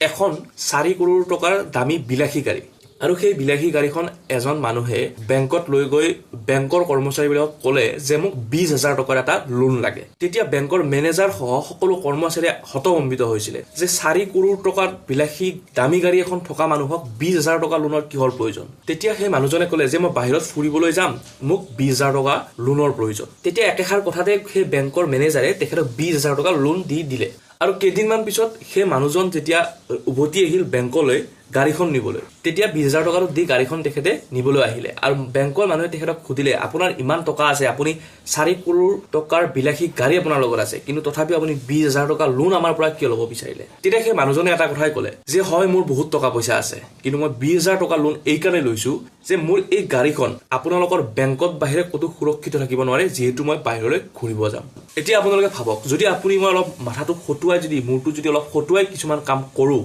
এখন 4 কোটি টকাৰ দামী বিলাসী গাড়ী আৰু সেই বিলাসী গাড়ীখন এজন মানুহে বেংকত লৈ গৈ বেংকৰ কৰ্মচাৰীবিলাকক ক'লে যে মোক 20,000 টকাৰ এটা লোন লাগে। তেতিয়া বেংকৰ মেনেজাৰ সহ সকলো কৰ্মচাৰীয়ে হতভম্বিত হৈছিলে যে 4 কোটি টকাৰ বিলাসী দামী গাড়ী এখন থকা মানুহক 20,000 টকা লোনৰ কিহৰ প্ৰয়োজন। তেতিয়া সেই মানুহজনে ক'লে যে মই বাহিৰত ফুৰিবলৈ যাম, মোক 20,000 টকা লোনৰ প্ৰয়োজন। তেতিয়া একেষাৰ কথাতে সেই বেংকৰ মেনেজাৰে তেখেতক 20,000 টকা লোন দি দিলে। আৰু কেইদিনমান পিছত সেই মানুহজন যেতিয়া উভতি আহিল বেংকলৈ গাড়ীখন নিবলৈ, তেতিয়া 20,000 টকাটো দি গাড়ীখন তেখেতে নিবলৈ আহিলে। আৰু বেংকৰ মানুহে তেখেতক সুধিলে আপোনাৰ ইমান টকা আছে, আপুনি 4 কোটি টকাৰ বিলাসী গাড়ী আপোনাৰ লগত আছে, কিন্তু তথাপিও আপুনি 20,000 টকা লোন আমাৰ পৰা কিয় ল'ব বিচাৰিলে। তেতিয়া সেই মানুহজনে এটা কথাই ক'লে যে হয় মোৰ বহুত টকা পইচা আছে, কিন্তু মই 20,000 টকা লোন এইকাৰণে লৈছো যে মোৰ এই গাড়ীখন আপোনালোকৰ বেংকত বাহিৰে ক'তো সুৰক্ষিত থাকিব নোৱাৰে, যিহেতু মই বাহিৰলৈ ঘূৰিব যাম। এতিয়া আপোনালোকে ভাবক, যদি আপুনি মই অলপ মাথাটো খটুৱাই যদি মূৰটো যদি অলপ খটুৱাই কিছুমান কাম কৰোঁ